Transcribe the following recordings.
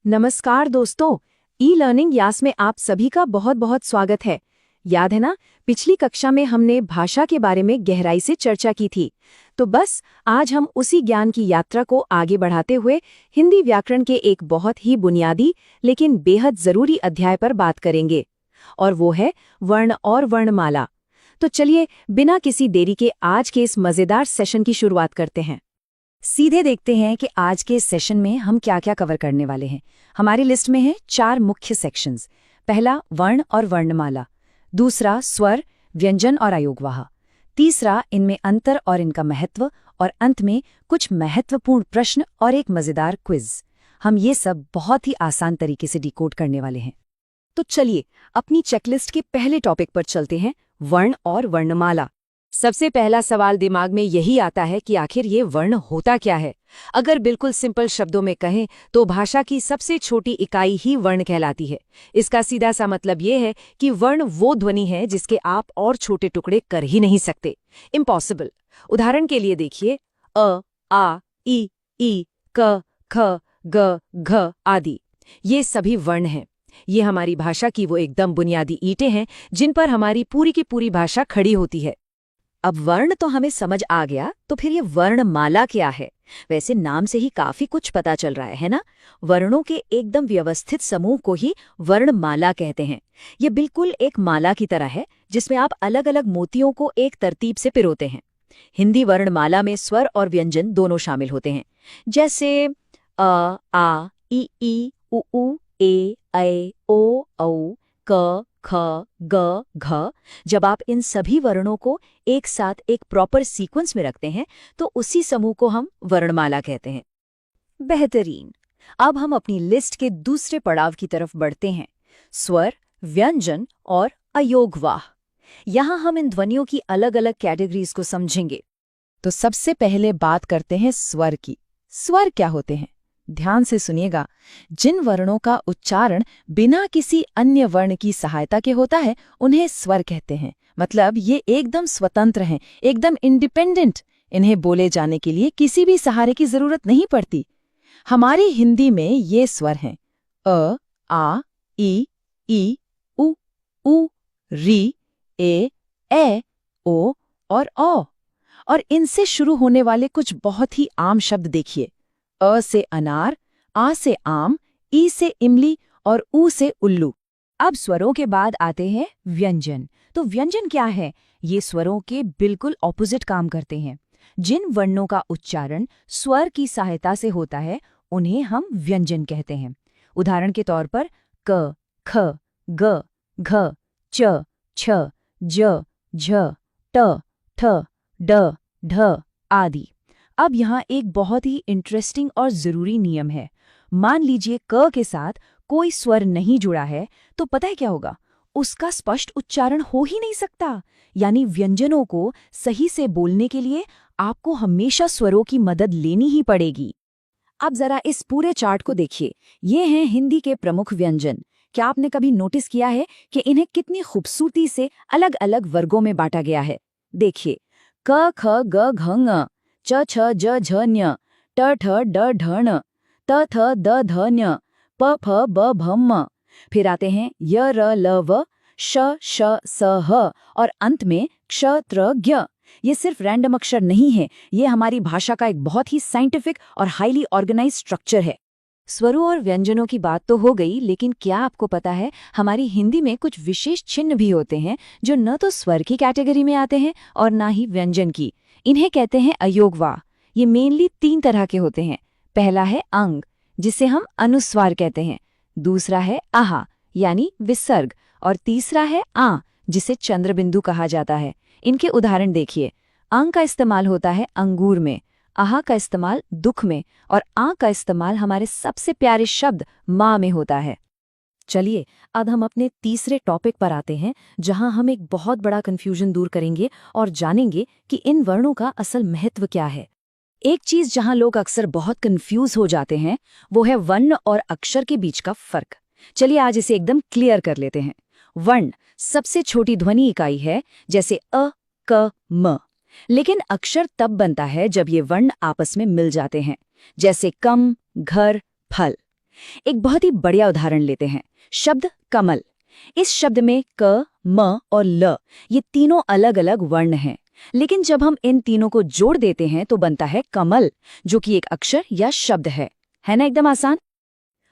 नमस्कार दोस्तों, e learning यास में आप सभी का बहुत बहुत स्वागत है। याद है ना, पिछली कक्षा में हमने भाषा के बारे में गहराई से चर्चा की थी। तो बस आज हम उसी ज्ञान की यात्रा को आगे बढ़ाते हुए हिंदी व्याकरण के एक बहुत ही बुनियादी लेकिन बेहद जरूरी अध्याय पर बात करेंगे, और वो है वर्ण और वर्णमाला। तो चलिए बिना किसी देरी के आज के इस मजेदार सेशन की शुरुआत करते हैं। सीधे देखते हैं कि आज के इस सेशन में हम क्या क्या कवर करने वाले हैं। हमारी लिस्ट में है 4 मुख्य सेक्शंस। पहला वर्ण और वर्णमाला, दूसरा स्वर, व्यंजन और अयोगवाह, तीसरा इनमें अंतर और इनका महत्व, और अंत में कुछ महत्वपूर्ण प्रश्न और एक मजेदार क्विज। हम ये सब बहुत ही आसान तरीके से डिकोड करने वाले हैं। तो चलिए अपनी चेकलिस्ट के पहले टॉपिक पर चलते हैं, वर्ण और वर्णमाला। सबसे पहला सवाल दिमाग में यही आता है कि आखिर ये वर्ण होता क्या है। अगर बिल्कुल सिंपल शब्दों में कहें तो भाषा की सबसे छोटी इकाई ही वर्ण कहलाती है। इसका सीधा सा मतलब ये है कि वर्ण वो ध्वनि है जिसके आप और छोटे टुकड़े कर ही नहीं सकते, इम्पॉसिबल। उदाहरण के लिए देखिए, अ, आ, ई, क, ख, ग, घ आदि, ये सभी वर्ण हैं। ये हमारी भाषा की वो एकदम बुनियादी ईंटें हैं जिन पर हमारी पूरी की पूरी भाषा खड़ी होती है। अब वर्ण तो हमें समझ आ गया, तो फिर ये वर्णमाला क्या है? वैसे नाम से ही काफी कुछ पता चल रहा है ना? वर्णों के एकदम व्यवस्थित समूह को ही वर्णमाला कहते हैं। ये बिल्कुल एक माला की तरह है जिसमें आप अलग अलग मोतियों को एक तरतीब से पिरोते हैं। हिंदी वर्णमाला में स्वर और व्यंजन दोनों शामिल होते हैं, जैसे अ, आ, ई, उ, ए, ऐ, ओ, औ, क, ख, ग, घ। जब आप इन सभी वर्णों को एक साथ एक प्रॉपर सीक्वेंस में रखते हैं तो उसी समूह को हम वर्णमाला कहते हैं। बेहतरीन। अब हम अपनी लिस्ट के दूसरे पड़ाव की तरफ बढ़ते हैं, स्वर, व्यंजन और अयोगवाह। यहाँ हम इन ध्वनियों की अलग अलग कैटेगरीज को समझेंगे। तो सबसे पहले बात करते हैं स्वर की। स्वर क्या होते हैं? ध्यान से सुनिएगा। जिन वर्णों का उच्चारण बिना किसी अन्य वर्ण की सहायता के होता है उन्हें स्वर कहते हैं। मतलब ये एकदम स्वतंत्र हैं, एकदम इंडिपेंडेंट। इन्हें बोले जाने के लिए किसी भी सहारे की जरूरत नहीं पड़ती। हमारी हिंदी में ये स्वर हैं अ, आ, ई, उ, री, ए, ओ और औ। और इनसे शुरू होने वाले कुछ बहुत ही आम शब्द देखिए। अ से अनार, आ से आम, ई से इमली और ऊ से उल्लू। अब स्वरों के बाद आते हैं व्यंजन। तो व्यंजन क्या है? ये स्वरों के बिल्कुल ऑपोजिट काम करते हैं। जिन वर्णों का उच्चारण स्वर की सहायता से होता है उन्हें हम व्यंजन कहते हैं। उदाहरण के तौर पर क, ख, ग, घ, च, छ, ज, झ, ट, ठ, ड, ढ आदि। अब यहाँ एक बहुत ही इंटरेस्टिंग और जरूरी नियम है। मान लीजिए क के साथ कोई स्वर नहीं जुड़ा है तो पता है क्या होगा? उसका स्पष्ट उच्चारण हो ही नहीं सकता। यानी व्यंजनों को सही से बोलने के लिए आपको हमेशा स्वरों की मदद लेनी ही पड़ेगी। अब जरा इस पूरे चार्ट को देखिए। ये हैं हिंदी के प्रमुख व्यंजन। क्या आपने कभी नोटिस किया है कि इन्हें कितनी खूबसूरती से अलग अलग वर्गों में बांटा गया है? देखिए, क, ख, ग, घ, ङ, च, छ, ज, झ, ञ, ट, ठ, ड, ढ, ण, त, थ, द, ध, ञ, प, फ, ब, भ, म। फिर आते हैं य, र, ल, व, श, स, ह और अंत में क्ष, त्र, ज्ञ। ये सिर्फ रैंडम अक्षर नहीं है, ये हमारी भाषा का एक बहुत ही साइंटिफिक और हाईली ऑर्गेनाइज्ड स्ट्रक्चर है। स्वरों और व्यंजनों की बात तो हो गई, लेकिन क्या आपको पता है हमारी हिंदी में कुछ विशेष चिन्ह भी होते हैं जो न तो स्वर की कैटेगरी में आते हैं और ना ही व्यंजन की। इन्हें कहते हैं अयोगवाह। ये मेनली 3 तरह के होते हैं। पहला है अंग, जिसे हम अनुस्वार कहते हैं। दूसरा है आहा यानी विसर्ग, और तीसरा है आ, जिसे चंद्रबिंदु कहा जाता है। इनके उदाहरण देखिए। अंग का इस्तेमाल होता है अंगूर में, आहा का इस्तेमाल दुख में, और आ का इस्तेमाल हमारे सबसे प्यारे शब्द माँ में होता है। चलिए अब हम अपने तीसरे टॉपिक पर आते हैं, जहां हम एक बहुत बड़ा कंफ्यूजन दूर करेंगे और जानेंगे कि इन वर्णों का असल महत्व क्या है। एक चीज जहां लोग अक्सर बहुत कंफ्यूज हो जाते हैं वो है वर्ण और अक्षर के बीच का फर्क। चलिए आज इसे एकदम क्लियर कर लेते हैं। वर्ण सबसे छोटी ध्वनि इकाई है, जैसे अ, क, म। लेकिन अक्षर तब बनता है जब ये वर्ण आपस में मिल जाते हैं, जैसे कम, घर, फल। एक बहुत ही बढ़िया उदाहरण लेते हैं। शब्द कमल। इस शब्द में क, म और ल ये तीनों अलग अलग वर्ण हैं, लेकिन जब हम इन तीनों को जोड़ देते हैं तो बनता है कमल, जो कि एक अक्षर या शब्द है ना? एकदम आसान।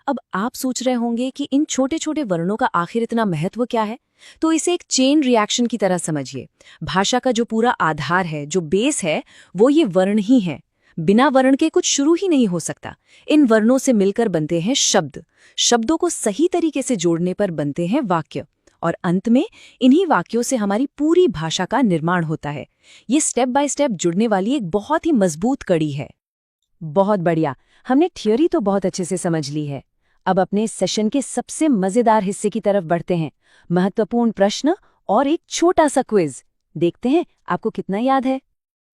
अब आप सोच रहे होंगे कि इन छोटे छोटे वर्णों का आखिर इतना महत्व क्या है? तो इसे एक चेन रिएक्शन की तरह समझिए। भाषा का जो पूरा आधार है, जो बेस है, वो ये वर्ण ही है। बिना वर्ण के कुछ शुरू ही नहीं हो सकता। इन वर्णों से मिलकर बनते हैं शब्द। शब्दों को सही तरीके से जोड़ने पर बनते हैं वाक्य, और अंत में इन्हीं वाक्यों से हमारी पूरी भाषा का निर्माण होता है। ये स्टेप बाय स्टेप जुड़ने वाली एक बहुत ही मजबूत कड़ी है। बहुत बढ़िया, हमने थ्योरी तो बहुत अच्छे से समझ ली है। अब अपने सेशन के सबसे मजेदार हिस्से की तरफ बढ़ते हैं। महत्वपूर्ण प्रश्न और एक छोटा सा क्विज। देखते हैं आपको कितना याद है।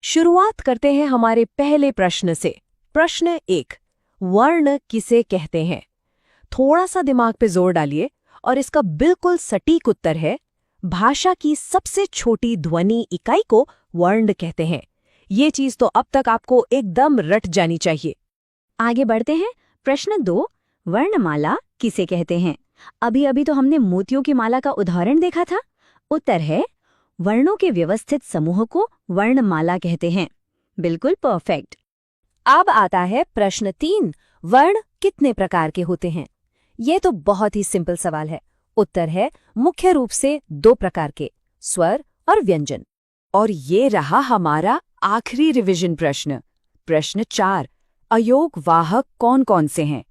शुरुआत करते हैं हमारे पहले प्रश्न से। प्रश्न 1, वर्ण किसे कहते हैं? थोड़ा सा दिमाग पे जोर डालिए और इसका बिल्कुल सटीक उत्तर है, भाषा की सबसे छोटी ध्वनि इकाई को वर्ण कहते हैं। ये चीज तो अब तक आपको एकदम रट जानी चाहिए। आगे बढ़ते हैं। प्रश्न 2, वर्णमाला किसे कहते हैं? अभी अभी तो हमने मोतियों की माला का उदाहरण देखा था। उत्तर है, वर्णों के व्यवस्थित समूह को वर्णमाला कहते हैं। बिल्कुल परफेक्ट। अब आता है प्रश्न 3, वर्ण कितने प्रकार के होते हैं? ये तो बहुत ही सिंपल सवाल है। उत्तर है मुख्य रूप से 2 प्रकार के, स्वर और व्यंजन। और ये रहा हमारा आखिरी रिवीजन प्रश्न। प्रश्न 4, अयोग वाहक कौन कौन से हैं?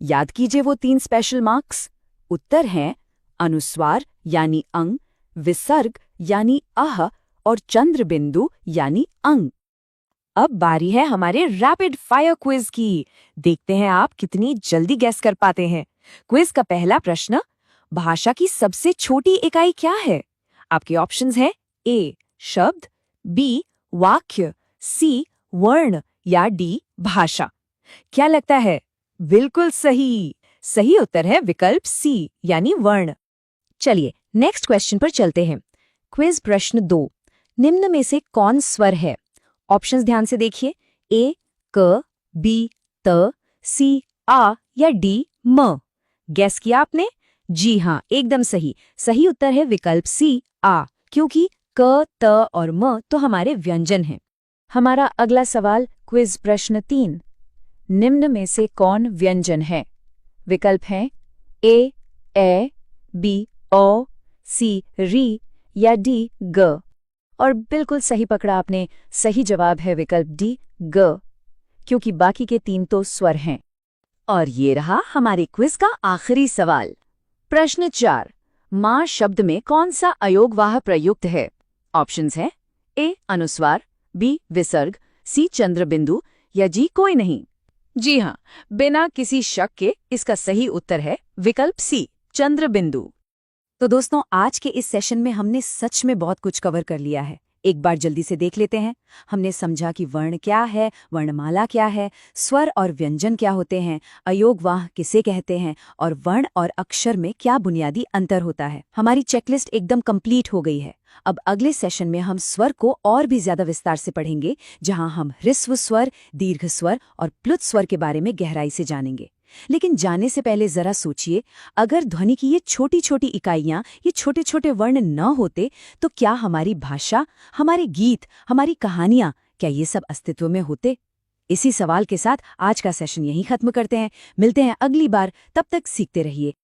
याद कीजिए वो 3 स्पेशल मार्क्स। उत्तर हैं अनुस्वार यानी अंग, विसर्ग यानी अह और चंद्र बिंदु यानी अंग। अब बारी है हमारे रैपिड फायर क्विज की। देखते हैं आप कितनी जल्दी गैस कर पाते हैं। क्विज का पहला प्रश्न, भाषा की सबसे छोटी इकाई क्या है? आपके ऑप्शंस हैं ए शब्द, बी वाक्य, सी वर्ण या डी भाषा। क्या लगता है? बिल्कुल सही। सही उत्तर है विकल्प सी यानी वर्ण। चलिए नेक्स्ट क्वेश्चन पर चलते हैं। क्विज प्रश्न 2, निम्न में से कौन स्वर है? ऑप्शंस ध्यान से देखिए, ए क, बी त, सी आ या डी म। गैस किया आपने? जी हाँ, एकदम सही। सही उत्तर है विकल्प सी आ, क्योंकि क, त और म तो हमारे व्यंजन हैं। हमारा अगला सवाल, क्विज प्रश्न 3, निम्न में से कौन व्यंजन है? विकल्प हैं ए बी ओ, सी री या डी ग। और बिल्कुल सही पकड़ा आपने। सही जवाब है विकल्प डी ग, क्योंकि बाकी के 3 तो स्वर हैं। और ये रहा हमारे क्विज का आखिरी सवाल। प्रश्न 4, मां शब्द में कौन सा अयोगवाह प्रयुक्त है? ऑप्शंस हैं ए अनुस्वार, बी विसर्ग, सी चंद्र बिंदु या जी कोई नहीं। जी हाँ, बिना किसी शक के इसका सही उत्तर है विकल्प सी चंद्र बिंदु। तो दोस्तों, आज के इस सेशन में हमने सच में बहुत कुछ कवर कर लिया है। एक बार जल्दी से देख लेते हैं। हमने समझा कि वर्ण क्या है, वर्णमाला क्या है, स्वर और व्यंजन क्या होते हैं, अयोगवाह किसे कहते हैं और वर्ण और अक्षर में क्या बुनियादी अंतर होता है। हमारी चेकलिस्ट एकदम कंप्लीट हो गई है। अब अगले सेशन में हम स्वर को और भी ज्यादा विस्तार से पढ़ेंगे, जहां हम ह्रस्व स्वर, दीर्घ स्वर और प्लुत स्वर के बारे में गहराई से जानेंगे। लेकिन जाने से पहले जरा सोचिए, अगर ध्वनि की ये छोटी छोटी इकाइयां, ये छोटे छोटे वर्ण न होते तो क्या हमारी भाषा, हमारे गीत, हमारी कहानियां, क्या ये सब अस्तित्व में होते? इसी सवाल के साथ आज का सेशन यहीं खत्म करते हैं। मिलते हैं अगली बार। तब तक सीखते रहिए,